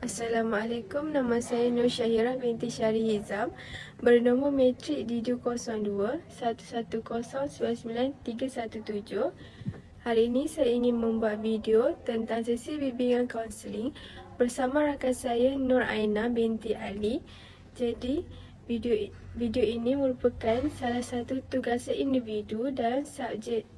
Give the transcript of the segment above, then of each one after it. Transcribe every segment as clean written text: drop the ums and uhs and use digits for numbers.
Assalamualaikum, nama saya Nur Syahirah binti Syari Hizam, bernombor matrik D202 11099317. Hari ini saya ingin membuat video tentang sesi bimbingan kaunseling bersama rakan saya Nur Aina binti Ali. Jadi, video ini merupakan salah satu tugasan individu dalam subjek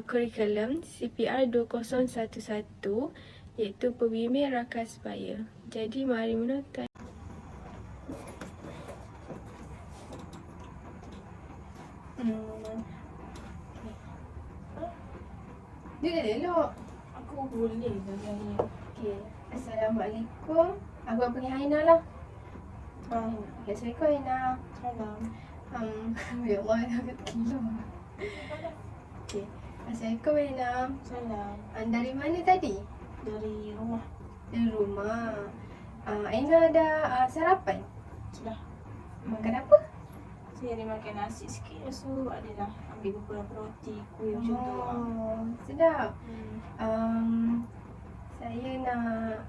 kurikulum CPR 2011, iaitu pembimbing rakan sebaya. Jadi mari menonton. Dia dah elok. Aku boleh sebenarnya. Okey. Assalamualaikum. Aku panggil Aina lah. Assalamualaikum Aina. Salam. Ya Allah, dah kilo. Okey. Assalamualaikum Aina. Salam. Dari mana tadi? Dari rumah. Dari rumah. Aina dah sarapan? Sudah. Makan apa? Saya ada makan nasi sikit. Lepas tu adalah ambil beberapa roti, kuih macam tu. Oh, sedap. Saya nak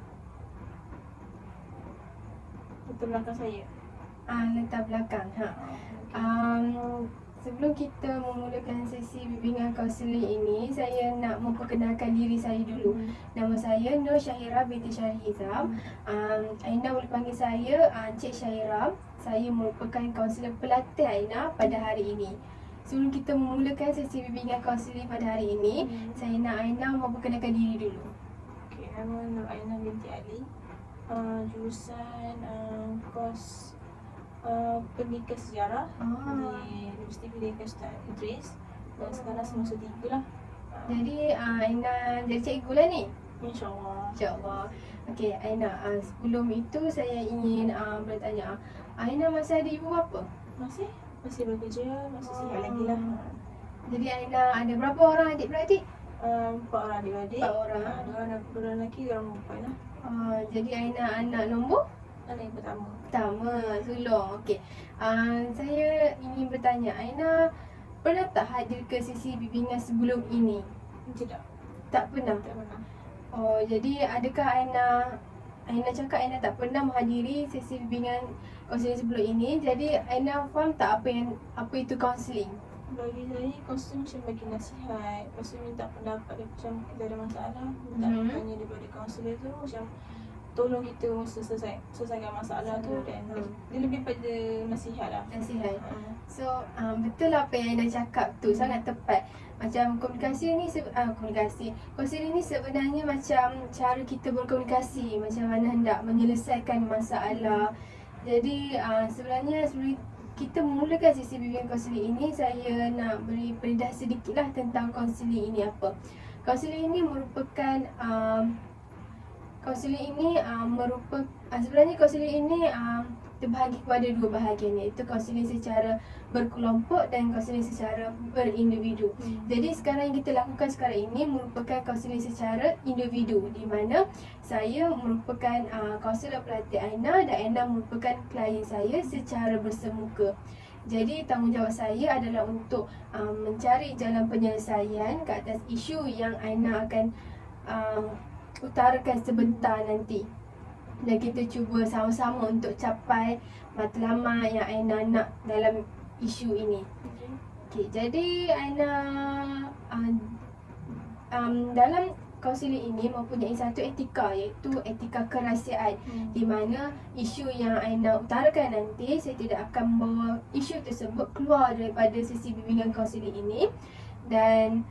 Betul belakang saya. letak belakang. Sebelum kita memulakan sesi bimbingan kaunseling ini, saya nak memperkenalkan diri saya dulu. Nama saya Nur Syahirah binti Syari Hizam. Aina boleh panggil saya Encik Syahirah. Saya merupakan kaunselor pelatih Aina pada hari ini. Sebelum kita memulakan sesi bimbingan kaunseling pada hari ini, saya nak Aina memperkenalkan diri dulu. Okey, nama Nur Aina binti Ali. Jurusan kos Pendidikan Sejarah di Universiti Pendidikan Ustaz Idris. Dan sekarang semester 3 lah. Jadi Aina jadi cikgu lah ni? InsyaAllah. InsyaAllah. Okey Aina, sebelum itu saya ingin bertanya, Aina masih ada ibu bapa? Masih bekerja, masih sihat lagi lah. Jadi Aina ada berapa orang adik-beradik? 4 orang adik-beradik. 4 orang. 2 orang lelaki, 2 orang perempuan lah. Jadi Aina anak nombor? Anak yang pertama. Pertama, sulung. Okey. Saya ingin bertanya, Aina pernah tak hadir ke sesi bimbingan sebelum ini? Tidak. Tak pernah? Tak pernah. Oh, jadi adakah Aina cakap Aina tak pernah menghadiri sesi bimbingan kaunseling sebelum ini. Jadi Aina faham tak apa itu kaunseling? Bagi saya, kaunseling macam bagi nasihat. Lepas tu minta pendapat dia, macam kita ada masalah, minta tanya daripada kaunselor tu, macam tolong kita selesaikan masalah tu. Dan dia lebih pada nasihat lah. Nasihat. So betul lah apa yang Aina cakap tu, sangat tepat. Macam komunikasi ni kaunseling ni sebenarnya macam cara kita berkomunikasi, macam mana hendak menyelesaikan masalah. Jadi sebenarnya sebelum kita memulakan sesi bimbingan kaunseling ini, saya nak beri peredah sedikit lah tentang kaunseling ini apa. Kaunseling ini merupakan sebenarnya kaunseling ini terbahagi kepada 2 bahagian, iaitu kaunseling secara berkelompok dan kaunseling secara berindividu. Jadi sekarang yang kita lakukan sekarang ini merupakan kaunseling secara individu, di mana saya merupakan kaunselor pelatih Aina dan Aina merupakan klien saya secara bersemuka. Jadi tanggungjawab saya adalah untuk mencari jalan penyelesaian ke atas isu yang Aina akan utarakan sebentar nanti. Dan kita cuba sama-sama untuk capai matlamat yang Aina nak dalam isu ini. Okey, jadi Aina dalam kaunseling ini mempunyai satu etika, iaitu etika kerahsiaan, di mana isu yang Aina utarakan nanti, saya tidak akan membawa isu tersebut keluar daripada sesi bimbingan kaunseling ini. Dan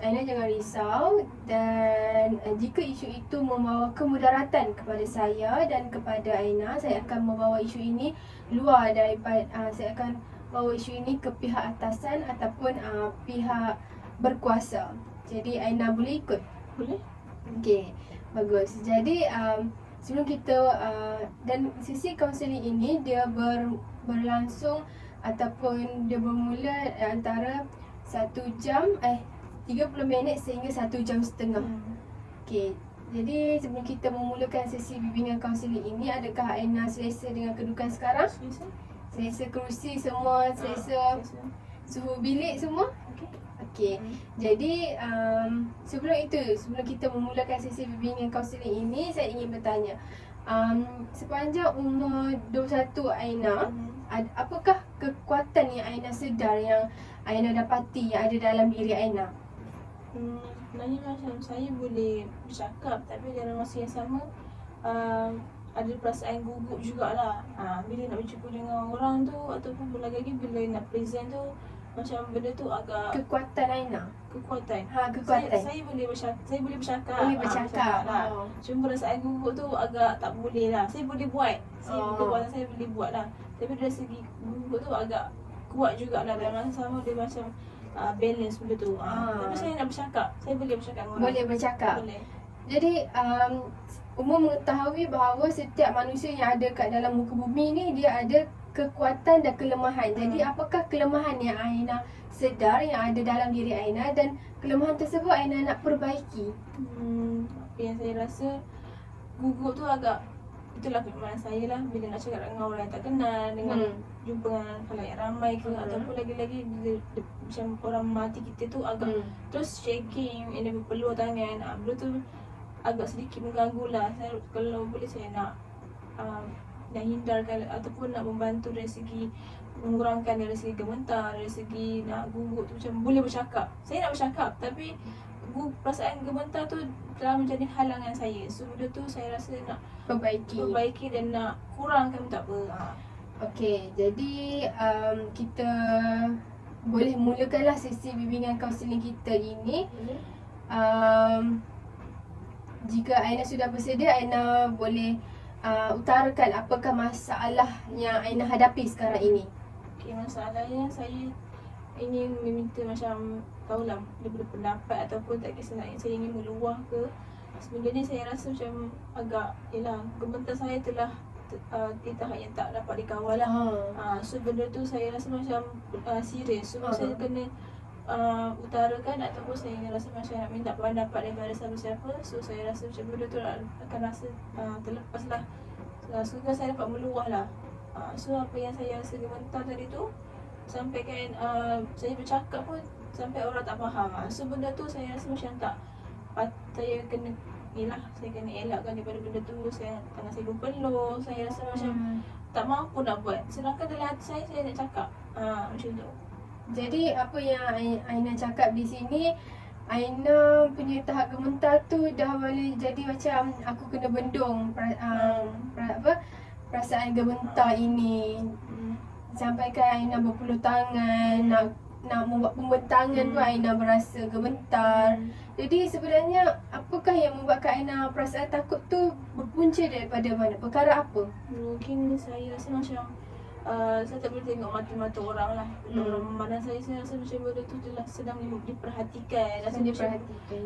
Aina jangan risau, dan jika isu itu membawa kemudaratan kepada saya dan kepada Aina, saya akan membawa isu ini luar daripada saya akan bawa isu ini ke pihak atasan ataupun pihak berkuasa. Jadi Aina boleh ikut? Boleh. Okey, bagus. Jadi sebelum kita dan sesi kaunseling ini dia berlangsung ataupun dia bermula antara 1 jam 30 minit sehingga 1 jam setengah. Okey. Jadi sebelum kita memulakan sesi bimbingan kaunseling ini, adakah Aina selesa dengan kedudukan sekarang? Selesa kerusi semua, selesa suhu bilik semua? Okey. Okey. Jadi sebelum kita memulakan sesi bimbingan kaunseling ini, saya ingin bertanya, sepanjang umur 21 Aina, apakah kekuatan yang Aina sedar yang Aina dapati yang ada dalam diri Aina? Sebenarnya macam saya boleh bercakap, tapi dalam masa yang sama ada perasaan gugup jugalah. Bila nak berjumpa dengan orang tu, ataupun lagi bila nak present tu, macam benda tu agak Kekuatan Aina? kekuatan. Kekuatan. Saya boleh bercakap. Boleh bercakap. Lah. Cuma perasaan gugup tu agak tak boleh lah. Saya boleh buat. Saya boleh buat lah. Tapi dari segi gugup tu agak kuat jugalah. Dalam masa sama dia macam balance benda tu. Tapi saya nak bercakap. Saya boleh bercakap dengan orang. Boleh bercakap. Boleh. Jadi umum mengetahui bahawa setiap manusia yang ada kat dalam muka bumi ni dia ada kekuatan dan kelemahan. Jadi apakah kelemahan yang Aina sedar yang ada dalam diri Aina, dan kelemahan tersebut Aina nak perbaiki? Apa yang saya rasa gugup tu agak, itulah kelemahan saya lah. Bila nak cakap dengan orang yang tak kenal, dengan jumpa dengan khalayak ramai ke, ataupun lagi-lagi macam orang mati kita tu agak terus shaking, and then berpeluh tangan. Benda tu agak sedikit mengganggu lah. Kalau boleh saya nak hindarkan ataupun nak membantu dari segi mengurangkan dari segi gementar, dari segi nak gugup tu macam boleh bercakap. Saya nak bercakap, tapi perasaan gementar tu telah menjadi halangan saya. So benda tu saya rasa nak perbaiki dan nak kurangkan tak apa. Okey, jadi kita boleh mulakanlah sesi bimbingan kaunseling kita ini. Jika Aina sudah bersedia, Aina boleh utarakan apakah masalah yang Aina hadapi sekarang ini. Okay, masalahnya saya ingin meminta macam tahulah daripada pendapat ataupun tak kisah saya ingin meluah ke. Sebenarnya saya rasa macam agak gementar saya telah di tahap yang tak dapat dikawal lah. So benda tu saya rasa macam serius. So saya kena utarakan ataupun saya rasa macam nak minta pendapat daripada siapa-siapa. So saya rasa macam benda tu akan rasa terlepas lah. Sehingga saya dapat meluah lah. So apa yang saya rasa gementar tadi tu, sampai kan saya bercakap pun sampai orang tak faham. So benda tu saya rasa macam tak saya kena saya kena elakkan daripada benda tu. Tangan saya berpeluh. Saya rasa macam tak mampu nak buat. Sedangkan dalam hati saya nak cakap macam tu. Jadi apa yang Aina cakap di sini, Aina punya tahap gementar tu dah boleh jadi macam aku kena bendung perasaan gementar ini. Sampaikan Aina berpeluh tangan, nak membuat pembentangan pun Aina berasa gementar. Jadi sebenarnya apakah yang membuatkan Aina perasaan takut tu berpunca daripada mana? Perkara apa? Mungkin saya rasa macam saya tak boleh tengok mata-mata orang lah. Orang memandang saya rasa macam benda tu telah sedang diperhatikan.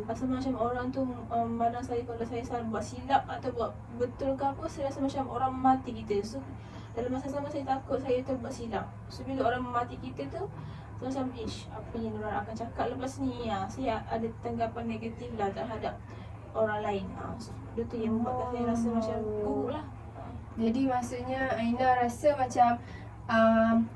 Rasa macam orang tu memandang saya kalau saya salah buat silap atau buat betul ke apa, saya rasa macam orang memati kita. So dalam masa sama saya takut saya terbuat silap. So bila orang memati kita tu, macam apa yang orang akan cakap lepas ni. Saya ada tanggapan negatif lah terhadap orang lain. So benda tu yang membuatkan saya rasa macam gugup lah. Jadi maksudnya Aina rasa macam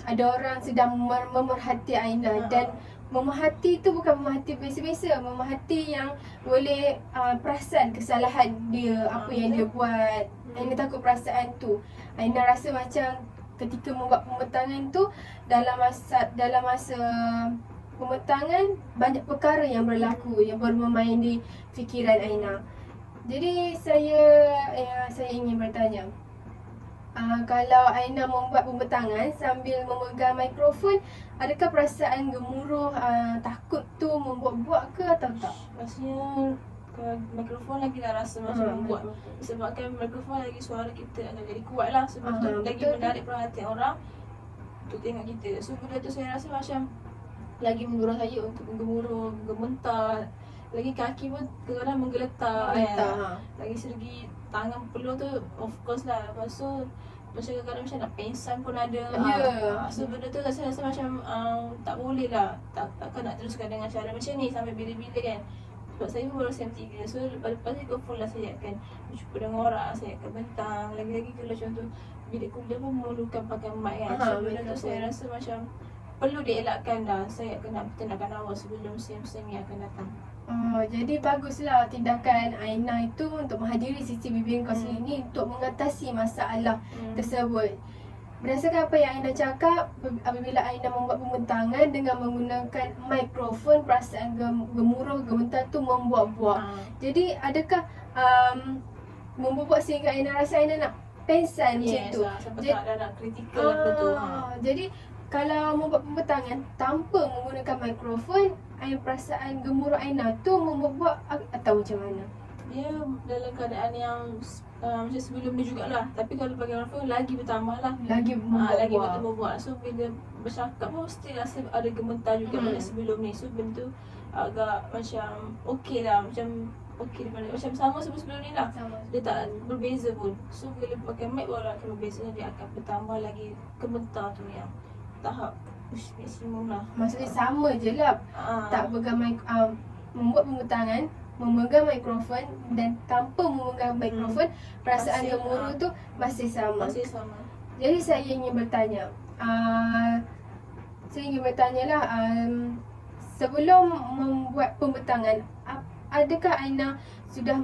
ada orang sedang memerhati Aina. Dan memerhati tu bukan memerhati biasa-biasa, memerhati yang boleh perasan kesalahan dia, apa yang dia buat. Aina takut perasaan tu. Aina rasa macam ketika membuat pembentangan tu, dalam masa pembentangan banyak perkara yang berlaku, yang bermain di fikiran Aina. Jadi saya ingin bertanya, kalau Aina membuat pembentangan sambil memegang mikrofon, adakah perasaan gemuruh, takut tu membuat-buat ke atau tak? Rasanya mikrofon lagi dah rasa macam membuat. Sebabkan mikrofon lagi suara kita akan jadi kuat lah. Sebab tu lagi menarik perhatian orang untuk tengok kita. So benda tu saya rasa macam lagi mendorong saya untuk gemuruh, gementar. Lagi kaki pun kadang-kadang menggeletar. Lagi segi tangan peluh tu of course lah. Lepas tu macam kadang-kadang macam nak pingsan pun ada. So benda tu saya rasa macam tak boleh lah. Takkan nak teruskan dengan cara macam ni sampai bila-bila kan. Sebab saya pun baru SEM3. So lepas ni full lah saya akan berjumpa dengan orang, saya akan bentang. Lagi-lagi kalau contoh bilik kuliah pun memerlukan pakai mic kan. So benda tu saya rasa macam perlu dielakkan dah. Saya akan tindakan awal sebelum SIM-SIM yang akan datang. Jadi baguslah tindakan Aina itu untuk menghadiri sesi BBM kaunseling ini untuk mengatasi masalah tersebut. Berdasarkan apa yang Aina cakap, apabila Aina membuat pembentangan dengan menggunakan mikrofon, perasaan gemuruh, gemetar tu membuat-buat. Jadi adakah membuat sehingga Aina rasa Aina nak pengsan macam tu? Sampai tak ada kritikal lah betul. Jadi kalau membuat pembentangan tanpa menggunakan mikrofon, perasaan gemuruh Aina tu membuat atau macam mana? Dia dalam keadaan yang macam sebelum ni jugalah. Tapi kalau pakai mikrofon lagi bertambah lah. Lagi membuat. So bila bercakap pun mesti rasa ada gemetar juga pada sebelum ni. So benda tu agak macam okey lah. Macam okey daripada macam sama sebelum ni lah. Dia tak berbeza pun. So bila pakai mic baru akan berbeza. Dia akan bertambah lagi gemetar tu yang tahap maksimum lah. Maksudnya sama je lah. Tak pegang membuat pembentangan, memegang mikrofon dan tanpa memegang mikrofon, perasaan gemuruh tu masih sama. Jadi saya ingin bertanya, sebelum membuat pembentangan, adakah Aina sudah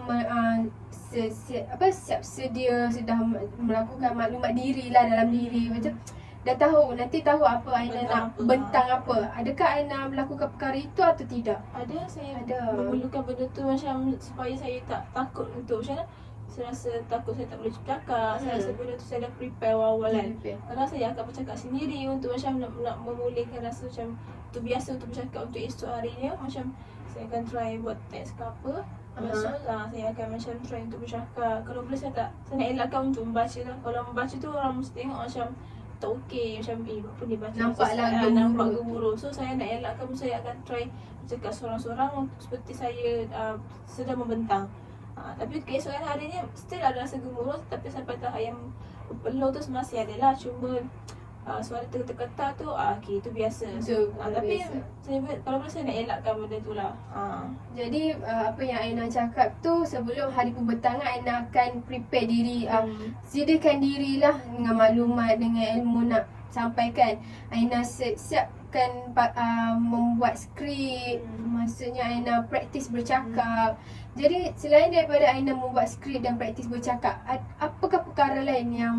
siap sedia, sudah melakukan maklumat diri lah dalam diri, macam dah tahu, nanti tahu apa Aina nak bentang apa. Adakah Aina melakukan perkara itu atau tidak? Ada, saya memerlukan benda tu macam supaya saya tak takut untuk macam mana. Saya rasa takut saya tak boleh bercakap. Saya rasa benda tu saya dah prepare awal kan. Kadang saya akan bercakap sendiri untuk macam nak memulihkan rasa macam tu biasa untuk bercakap untuk esok harinya. Macam saya akan try buat teks ke apa. Saya akan macam try untuk bercakap. Kalau boleh saya nak elakkan untuk membaca lah. Kalau membaca tu orang mesti tengok macam tak okey, macam apa dia baca nampak gemuruh. So saya nak elakkan, saya akan try cakap seorang-seorang seperti saya sedang membentang. Tapi keesokan harinya still ada rasa gemuruh, tapi sampai tahap yang peluh tu masih ada lah. Cuma suara terketar tu okey, itu biasa. Tapi saya kalau boleh saya nak elakkan benda tu lah. Jadi apa yang Aina cakap tu, sebelum hari pembentangan Aina akan prepare diri, sediakan dirilah dengan maklumat, dengan ilmu nak sampaikan. Aina siapkan membuat skrip, maksudnya Aina praktis bercakap. Jadi selain daripada Aina membuat skrip dan praktis bercakap, apakah perkara lain yang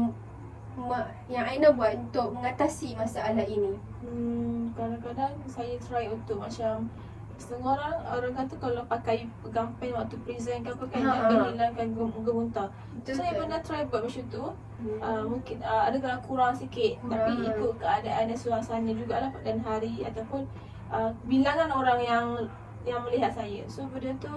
Aina buat untuk mengatasi masalah ini? Kadang-kadang saya try untuk macam setengah orang kata kalau pakai pegang pen waktu present ke apa kan akan hilangkan gemuntah. So saya pernah try buat macam tu. Mungkin ada kalau kurang sikit, tapi ikut keadaan dan suasana jugalah dan hari ataupun bilangan orang yang melihat saya. So benda tu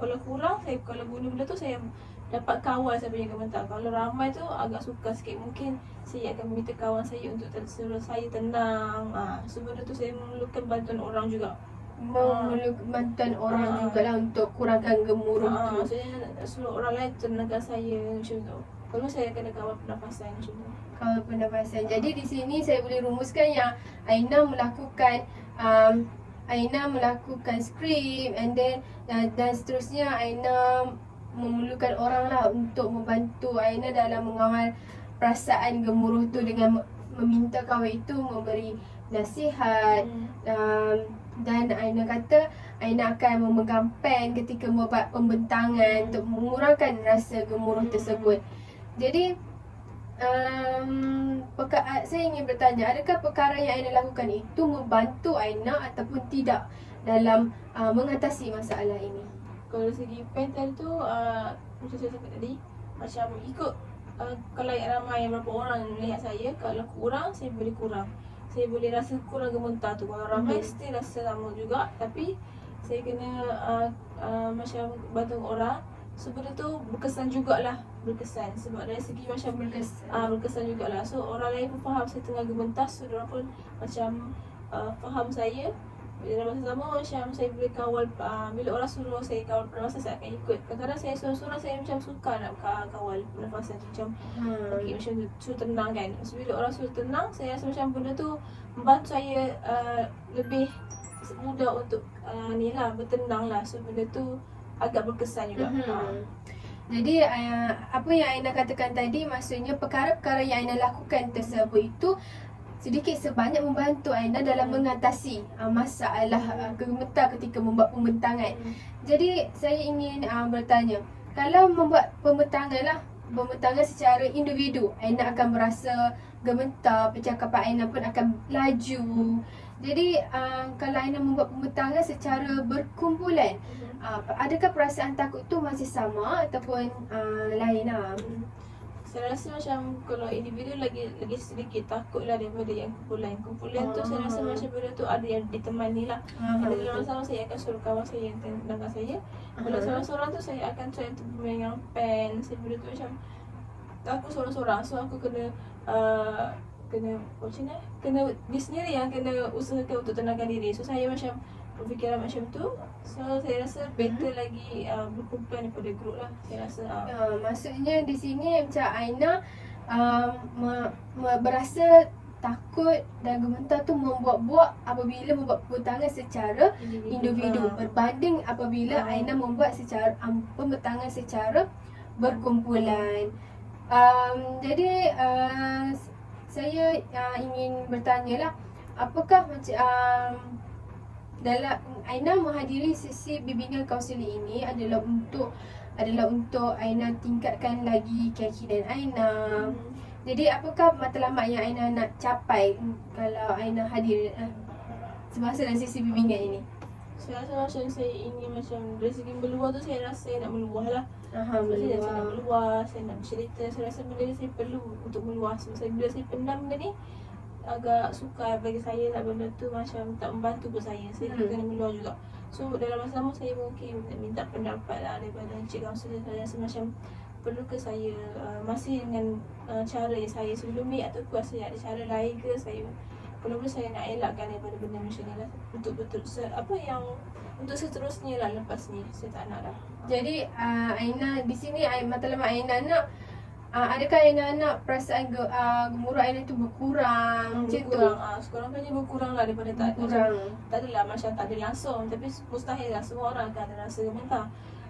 kalau kurang, saya kalau guna benda tu saya dapat kawal saya punya gemetar. Kalau ramai tu agak sukar sikit. Mungkin saya akan meminta kawan saya untuk suruh saya tenang. So benda tu saya memerlukan bantuan orang juga. Memerlukan bantuan orang jugalah untuk kurangkan gemuruh tu. Maksudnya suruh orang lain tenangkan saya macam tu. Kalau saya kena kawal pernafasan macam tu. Kawal pernafasan. Jadi di sini saya boleh rumuskan yang Aina melakukan skrip and then dan seterusnya Aina memerlukan orang lah untuk membantu Aina dalam mengawal perasaan gemuruh tu dengan meminta kawan itu memberi nasihat. Dan Aina kata Aina akan memegang pen ketika membuat pembentangan untuk mengurangkan rasa gemuruh tersebut. Jadi saya ingin bertanya, adakah perkara yang Aina lakukan itu membantu Aina ataupun tidak dalam mengatasi masalah ini? Kalau segi pen tu macam saya cakap tadi, macam ikut kalau ramai berapa orang melihat saya. Kalau kurang, saya boleh kurang. Saya boleh rasa kurang gemetar tu. Kalau ramai still rasa sama juga, tapi saya kena macam bantu orang. So benda tu berkesan jugalah. Sebab dari segi macam berkesan jugalah. So orang lain pun faham saya tengah gemetar. So diorang pun macam faham saya. Dalam masa sama macam saya boleh kawal. Bila orang suruh saya kawal pernafasan, saya akan ikut. Kadang-kadang saya sorang-sorang saya macam suka nak kawal pernafasan tu. Macam macam suruh tenang kan. So bila orang suruh tenang, saya rasa macam benda tu membantu saya lebih mudah untuk bertenang lah. So benda tu agak berkesan juga. Jadi apa yang Aina katakan tadi, maksudnya perkara-perkara yang Aina lakukan tersebut itu sedikit sebanyak membantu Aina dalam mengatasi masalah gemetar ketika membuat pembentangan. Jadi saya ingin bertanya, kalau membuat pembentangan secara individu, Aina akan berasa gemetar, percakapan Aina pun akan laju. Jadi kalau Aina membuat pembentangan secara berkumpulan, adakah perasaan takut tu masih sama ataupun lain lah? Saya rasa macam kalau individu lagi sedikit takut lah daripada yang kumpulan. Kumpulan tu saya rasa macam benda tu ada yang ditemani lah. Kalau dalam saya akan suruh kawan saya yang tendangkan saya. Kalau seorang-seorang tu saya akan try untuk bermain pen. Saya benda tu macam aku seorang-seorang, so aku kena kena dia sendiri yang kena usahakan untuk tenangkan diri. So saya macam berfikiran macam tu. So saya rasa better lagi berkumpulan daripada group lah. Saya rasa maksudnya di sini macam Aina berasa takut dan gemetar tu membuat apabila membuat pembentangan secara individu berbanding apabila Aina membuat secara pembentangan secara berkumpulan. Jadi saya ingin bertanya lah, apakah macam dalam Aina menghadiri sesi bimbingan kaunseling ini adalah untuk Aina tingkatkan lagi keyakinan Aina. Jadi apakah matlamat yang Aina nak capai kalau Aina hadir semasa dalam sesi bimbingan ini? Saya rasa macam saya ingin macam dari segi meluah tu, saya rasa saya nak meluah lah. Saya nak meluah, saya nak bercerita. Saya rasa benda ni saya perlu untuk meluah. Sebab bila saya pendam benda ni agak sukar bagi saya lah, benda tu macam tak membantu pun saya. Saya kena meluah juga. So dalam masa lama saya mungkin minta pendapat lah daripada encik kaunselor. Saya rasa macam perlu ke saya masih dengan cara yang saya sebelum ni, ataupun saya ada cara lain ke, saya kalau boleh saya nak elakkan daripada benda macam ni lah. Untuk betul untuk seterusnya lah, lepas ni saya tak nak lah. Jadi Aina di sini matlamat Aina nak adakah Aina nak perasaan gemuruh Aina tu berkurang macam tu? Sekarang kan dia berkurang lah daripada tak adalah macam tak ada langsung, tapi mustahil lah semua orang akan ada rasa gemetar.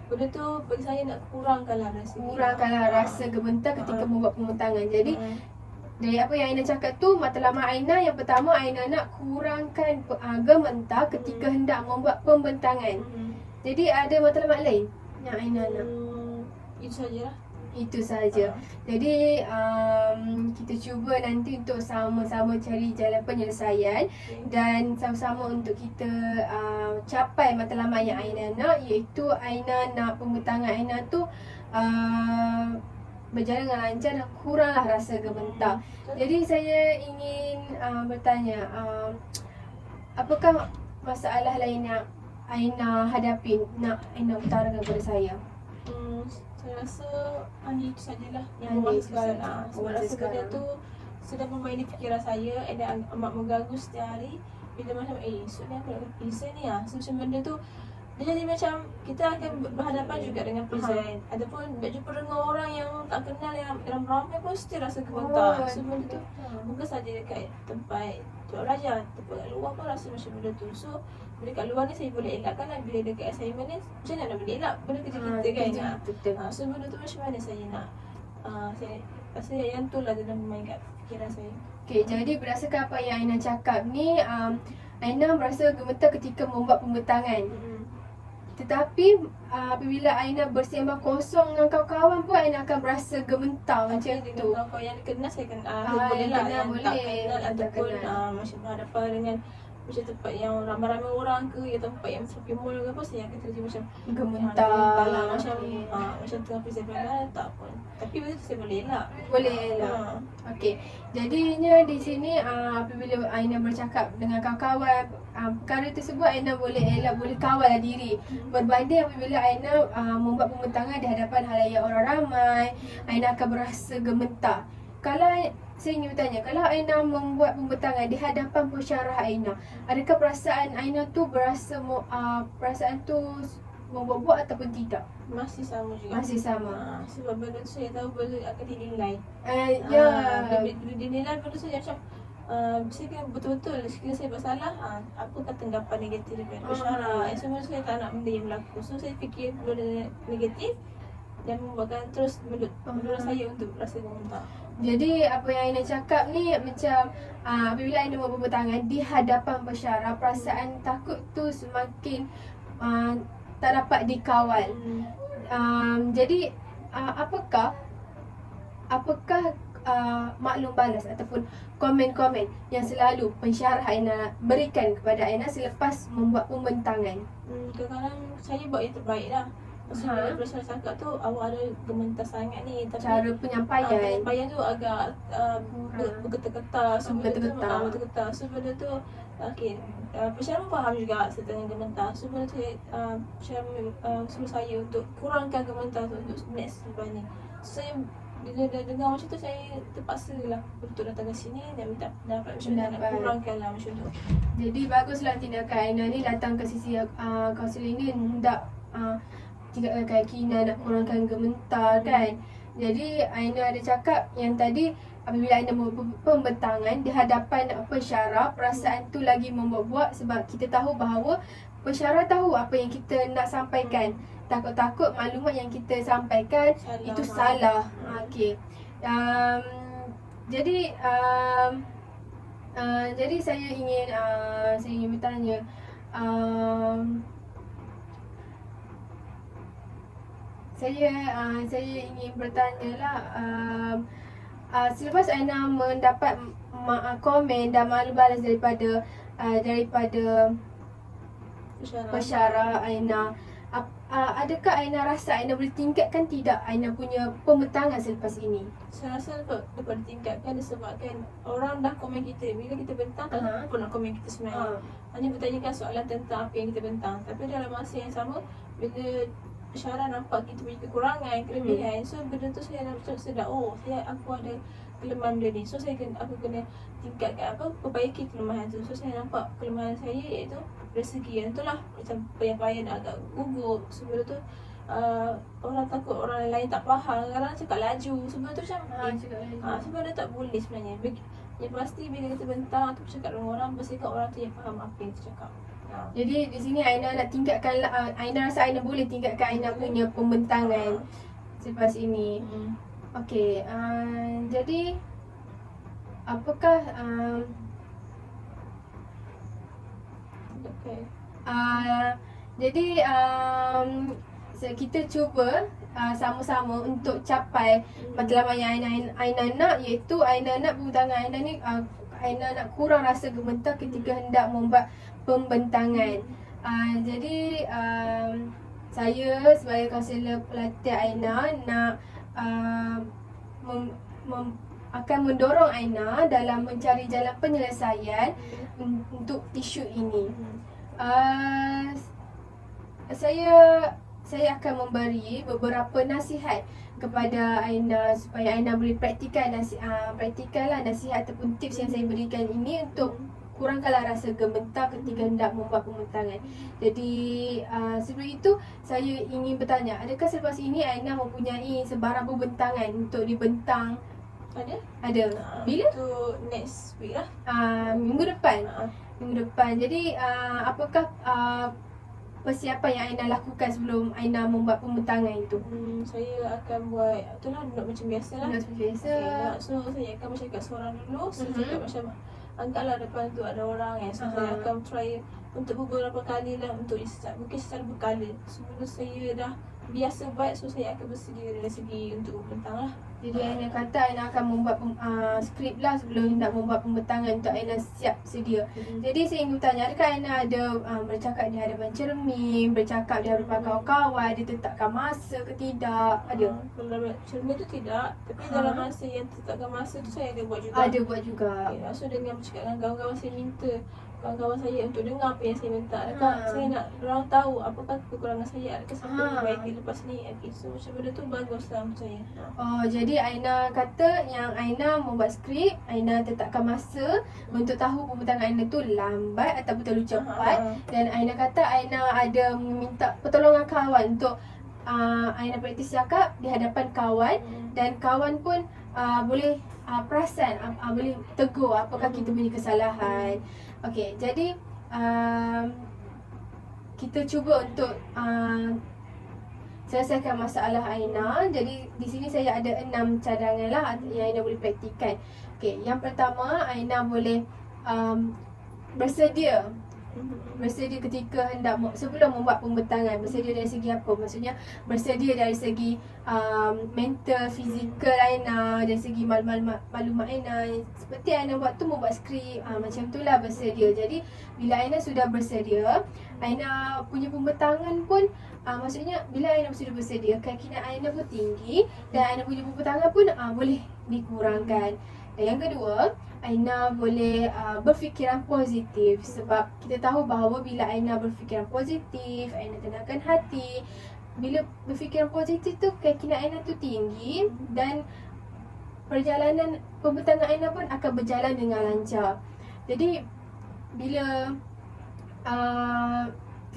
Benda tu bagi saya nak kurangkanlah rasa gemetar ketika membuat pembentangan. Jadi dari apa yang Aina cakap tu, matlamat Aina yang pertama, Aina nak kurangkan gemetar ketika hendak membuat pembentangan. Jadi ada matlamat lain yang Aina nak? Itu sajalah. Itu saja. Jadi kita cuba nanti untuk sama-sama cari jalan penyelesaian dan sama-sama untuk kita capai matlamat yang Aina nak, iaitu Aina nak pembentangan Aina tu berjalan dengan lancar dan kuranglah rasa gemetar. Jadi saya ingin bertanya, apakah masalah lain yang Aina hadapi nak Aina utarakan kepada saya? Saya rasa hanya itu sajalah yang masa sekarang. Sebab rasa benda tu sedang memaini fikiran saya dan amat mengganggu setiap hari. Bila macam esok ni aku nak present ni so macam benda tu dia jadi macam kita akan berhadapan juga dengan present, ataupun berjumpa dengan orang yang tak kenal, yang ramai pun still rasa gemetar. So benda tu bukan saja dekat tempat Tok Raja, tempat kat luar pun rasa macam benda tu. So bila kat luar ni saya boleh elakkan lah. Bila dekat assignment ni macam mana nak boleh elak benda kerja kita kan. So benda tu macam mana saya nak saya rasa yang tu lah dalam memainkan fikiran saya. Okay, jadi berdasarkan apa yang Aina cakap ni, Aina merasa gemetar ketika membuat pembentangan. Tetapi apabila Aina bersembang kosong dengan kawan-kawan pun Aina akan berasa gemetar macam tu. Dengan kawan yang kenal saya boleh lah, yang tak kenal ataupun macam berhadapan dengan macam tempat yang ramai-ramai orang ke, atau tempat yang shopping mall ke apa, saya akan terjadi macam gemetar lah, macam tengah present lah, tak pun. Tapi benda tu saya boleh elak. Boleh elak. Okey. Jadinya di sini apabila Aina bercakap dengan kawan-kawan, perkara tersebut Aina boleh elak, boleh kawal diri. Berbanding apabila Aina membuat pembentangan di hadapan halayak orang ramai, Aina akan berasa gemetar. Kalau saya ingin bertanya, kalau Aina membuat pembentangan di hadapan pensyarah Aina, adakah perasaan Aina tu berasa perasaan tu membuat ataupun tidak? Masih sama juga. Masih sama. Sebab benda tu saya tahu benda akan dinilai. Bila dinilai benda tu saya macam saya kena betul-betul sekiranya saya bersalah, apakah tanggapan negatif daripada pensyarah. Semua saya tak nak benda yang berlaku. So saya fikir benda negatif dan membuatkan terus menurut saya untuk rasa gemetar. Jadi apa yang Aina cakap ni macam apabila Aina mau bertangan di hadapan pensyarah, perasaan takut tu semakin tak dapat dikawal. Jadi apakah maklum balas ataupun komen-komen yang selalu pensyarah Aina berikan kepada Aina selepas membuat pembentangan? Kadang-kadang saya buat yang terbaik lah. Maksudnya daripada saya cakap tu, awak ada gementar sangat ni, tapi Cara penyampaian tu agak bergetar-getar. So benda tu bergetar. So benda tu okay, pensyarah faham juga setengah gementar. So benda tu pensyarah suruh saya untuk kurangkan gementar tu untuk next lepas ni. So saya bila dah dengar macam tu, saya terpaksa lah untuk datang ke sini dan minta pendapat macam mana nak kurangkan lah macam tu. Jadi baguslah tindakan Aina ni datang ke sisi kaunseling ni hendak tingkatkan keyakinan, nak kurangkan gementar kan. Jadi Aina ada cakap yang tadi apabila Aina membuat pembentangan di hadapan pensyarah, perasaan tu lagi membuat-buat sebab kita tahu bahawa pensyarah tahu apa yang kita nak sampaikan. Takut-takut maklumat yang kita sampaikan itu salah. Okey. Jadi saya ingin bertanya, saya ingin bertanya lah, selepas Aina mendapat komen dan maklum balas daripada pensyarah Aina, adakah Aina rasa Aina boleh tingkatkan tidak Aina punya pembentangan selepas ini? Saya rasa dapat ditingkatkan disebabkan orang dah komen kita. Bila kita bentang, tak pun nak komen kita sebenarnya. Hanya bertanyakan soalan tentang apa yang kita bentang. Tapi dalam masa yang sama, bila pensyarah nampak kita punya kekurangan, kelebihan, so benda tu saya nak sedar, aku ada kelemahan benda ni. So aku kena tingkatkan perbaiki kelemahan tu. So saya nampak kelemahan saya iaitu dari segi yang itulah, macam penyampaian agak gugup. So benda tu orang takut orang lain tak faham, kadang cakap laju. So benda tu macam so benda tak boleh sebenarnya. Yang pasti bila kita bentang atau bercakap dengan orang, pastikan orang tu yang faham apa yang kita cakap. Jadi di sini Aina nak tingkatkan, Aina rasa Aina boleh tingkatkan Aina punya pembentangan selepas ini. Okey, jadi apakah kita cuba sama-sama untuk capai matlamat yang Aina nak, iaitu Aina nak pembentangan Aina ni, Aina nak kurang rasa gemetar ketika hendak membuat pembentangan. Jadi saya sebagai kaunselor pelatih Aina nak akan mendorong Aina dalam mencari jalan penyelesaian untuk isu ini. Saya akan memberi beberapa nasihat kepada Aina supaya Aina boleh praktikanlah nasihat ataupun tips yang saya berikan ini untuk kurangkanlah rasa gemetar ketika hendak membuat pembentangan. Jadi sebelum itu saya ingin bertanya, adakah selepas ini Aina mempunyai sebarang pembentangan untuk dibentang? Ada. Bila? Itu next week lah. Minggu depan. Minggu depan. Jadi apakah persiapan yang Aina lakukan sebelum Aina membuat pembentangan itu? Saya akan buat itulah note macam biasa lah. Note macam biasa. So saya akan bercakap seorang dulu. Saya cakap macam anggaplah depan tu ada orang so saya akan try untuk beberapa kali lah, untuk mungkin secara berkala. Sebelum saya dah biasa buat, so saya akan bersedia dari segi untuk bentang lah. Jadi Aina kata Aina akan membuat skrip lah sebelum nak membuat pembentangan untuk Aina siap sedia. Jadi saya ingin bertanya, adakah Aina ada bercakap di hadapan cermin, bercakap di hadapan kawan-kawan, dia tetapkan masa ke tidak? Ada? Dalam cermin tu tidak, tapi dalam masa yang tetapkan masa tu saya ada buat juga. Ada buat juga. Okay, so dengan bercakap dengan kawan-kawan, saya minta kawan-kawan saya untuk dengar apa yang saya minta. Saya nak orang tahu apakah kekurangan saya, adakah saya perlu perbaiki lepas ni. Okay, so macam benda tu bagus lah untuk saya. Jadi Aina kata yang Aina membuat skrip, Aina tetapkan masa untuk tahu pembentangan Aina tu lambat atau terlalu cepat. Dan Aina kata Aina ada minta pertolongan kawan untuk Aina praktis cakap di hadapan kawan, dan kawan pun boleh perasan, boleh tegur apakah kita punya kesalahan. Okey, jadi kita cuba untuk selesaikan masalah Aina. Jadi di sini saya ada 6 cadangan lah yang Aina boleh praktikkan. Okey, yang pertama Aina boleh bersedia ketika hendak sebelum membuat pembentangan. Bersedia dari segi apa? Maksudnya bersedia dari segi mental, fizikal Aina, dari segi maklumat Aina. Seperti Aina buat tu, membuat skrip, macam tu lah bersedia. Jadi bila Aina sudah bersedia, Aina punya pembentangan pun maksudnya bila Aina sudah bersedia, keyakinan Aina pun tinggi dan Aina punya pembentangan pun boleh dikurangkan. Dan yang kedua, Aina boleh berfikiran positif. Sebab kita tahu bahawa bila Aina berfikiran positif, Aina tenangkan hati. Bila berfikiran positif tu, keyakinan Aina tu tinggi dan perjalanan pembentangan Aina pun akan berjalan dengan lancar. Jadi bila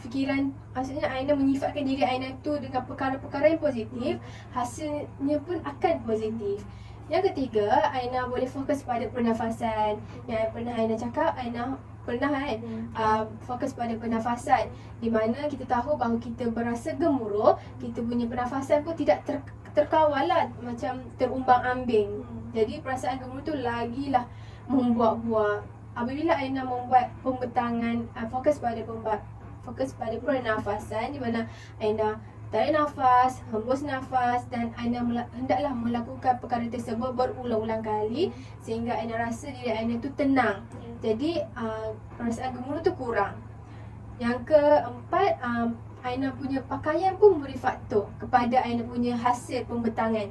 fikiran, maksudnya Aina menyifatkan diri Aina tu dengan perkara-perkara yang positif, hasilnya pun akan positif. Yang ketiga, Aina boleh fokus pada pernafasan. Yang pernah Aina cakap, Aina pernah fokus pada pernafasan, di mana kita tahu bahawa kita berasa gemuruh, kita punya pernafasan pun tidak terkawal lah, macam terumbang-ambing. Jadi perasaan gemuruh tu lagilah membuat-buat. Apabila Aina membuat pembentangan, fokus pada pernafasan, di mana Aina tarik nafas, hembus nafas, dan Aina hendaklah melakukan perkara tersebut berulang-ulang kali sehingga Aina rasa diri Aina tu tenang. Jadi perasaan gemuruh tu kurang. Yang keempat, Aina punya pakaian pun memberi faktor kepada Aina punya hasil pembentangan.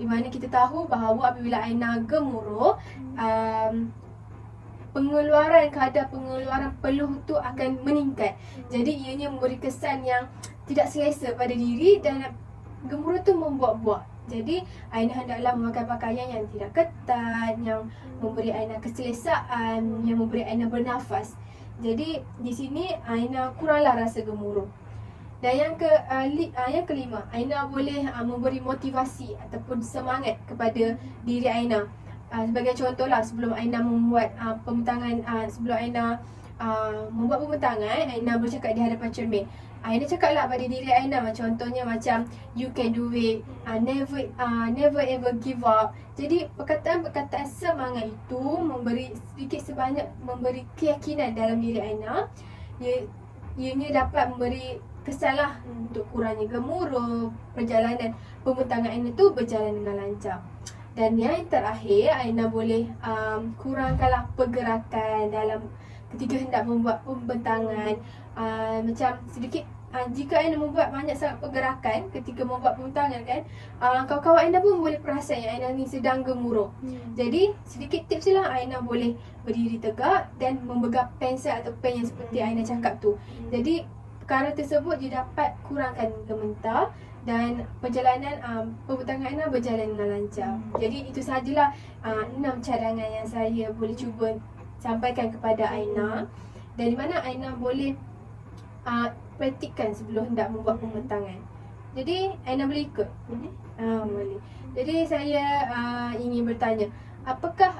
Di mana kita tahu bahawa apabila Aina gemuruh, kadar pengeluaran peluh tu akan meningkat. Jadi ianya memberi kesan yang tidak selesa pada diri dan gemuruh tu membuat-buat. Jadi Aina hendaklah memakai pakaian yang tidak ketat, yang memberi Aina keselesaan, yang memberi Aina bernafas. Jadi di sini Aina kuranglah rasa gemuruh. Dan yang kelima, Aina boleh memberi motivasi ataupun semangat kepada diri Aina. Sebagai contohlah, sebelum Aina membuat pembentangan, Aina bercakap di hadapan cermin. Aina cakaplah pada diri Aina, contohnya macam you can do it, never ever give up. Jadi perkataan-perkataan semangat itu memberi sedikit sebanyak memberi keyakinan dalam diri Aina. Ianya dapat memberi kesanlah untuk kurangnya gemuruh, perjalanan pembentangan Aina tu berjalan dengan lancar. Dan yang terakhir, Aina boleh kurangkanlah pergerakan dalam ketika hendak membuat pembentangan. Macam sedikit, jika Aina membuat banyak sangat pergerakan ketika membuat pembentangan kan, kawan-kawan Aina pun boleh perasan yang Aina ni sedang gemuruh. Jadi sedikit tips lah, Aina boleh berdiri tegak dan memegang pensel atau pen yang seperti Aina cakap tu. Jadi perkara tersebut dia dapat kurangkan gementar dan perjalanan pembentangan Aina berjalan dengan lancar. Jadi itu sahajalah 6 cadangan yang saya boleh cuba sampaikan kepada Aina, dan di mana Aina boleh praktikkan sebelum hendak membuat pembentangan. Jadi Aina boleh ikut? Boleh. Jadi saya ingin bertanya, apakah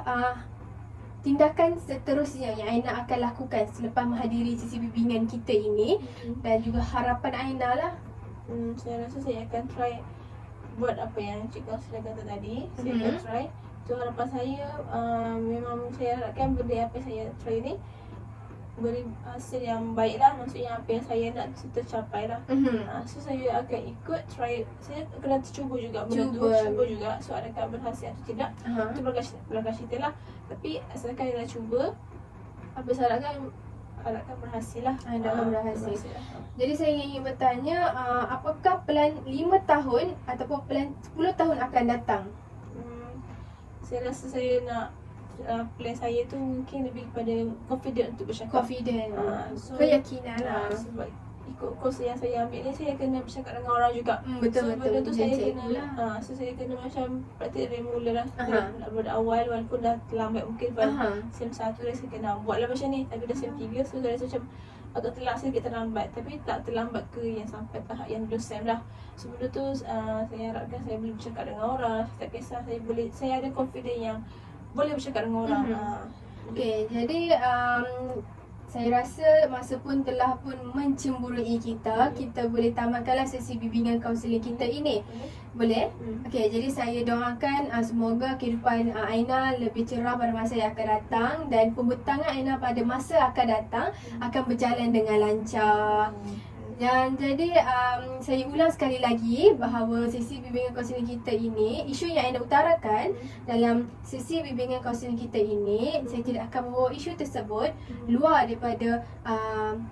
tindakan seterusnya yang Aina akan lakukan selepas menghadiri sesi bimbingan kita ini, dan juga harapan Aina lah? Saya rasa saya akan try buat apa yang Cik Kaunsila kata tadi. Saya akan try. So harapan saya, memang saya harapkan benda apa yang saya try ni beri hasil yang baik lah. Maksudnya apa yang saya nak tercapai lah. So saya akan ikut, try. Saya kena cuba juga benda tu, cuba juga. So adakah berhasil atau tidak, itu belakang cerita lah. Tapi asalkan dia dah cuba, apa saya harapkan berhasil lah. Berhasil. Jadi saya ingin bertanya, apakah plan 5 tahun ataupun plan 10 tahun akan datang? Saya rasa saya nak plan saya tu mungkin lebih kepada confident untuk bercakap. So, keyakinan lah. Sebab ikut course yang saya ambil ni, saya kena bercakap dengan orang juga. Betul. Benda tu saya kena so saya kena macam praktik dari mula lah. Dari awal, walaupun dah terlambat mungkin SEM 1 dah saya kena buat lah macam ni. Tapi dah SEM 3, so saya rasa macam agak sedikit terlambat. Tapi tak terlambat ke yang sampai tahap yang lulus SEM lah. So benda tu saya harapkan saya boleh bercakap dengan orang. Tak kisah, saya ada confident yang boleh bercakap dengan orang. Okay, jadi saya rasa masa pun telah pun mencemburui kita. Kita boleh tamatkanlah sesi bimbingan kaunseling kita ini. Boleh? Okey, jadi saya doakan semoga kehidupan Aina lebih cerah pada masa yang akan datang, dan pembentangan Aina pada masa akan datang akan berjalan dengan lancar. Dan jadi saya ulang sekali lagi bahawa sesi bimbingan kaunseling kita ini, isu yang Aina utarakan dalam sesi bimbingan kaunseling kita ini, saya tidak akan membawa isu tersebut luar daripada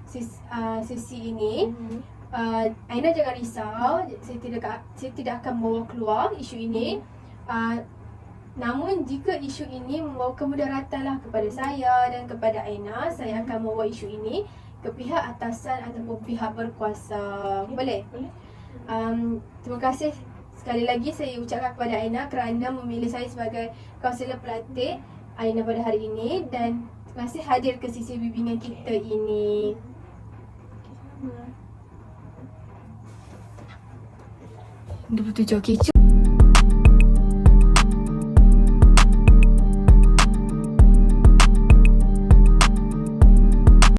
sesi ini. Aina jangan risau, saya tidak akan bawa keluar isu ini. Namun jika isu ini membawa kemudaratan kepada saya dan kepada Aina, saya akan membawa isu ini ke pihak atasan ataupun pihak berkuasa. Boleh? Terima kasih sekali lagi saya ucapkan kepada Aina kerana memilih saya sebagai kaunselor pelatih Aina pada hari ini, dan terima kasih hadir ke sesi bimbingan kita ini. 27, okey.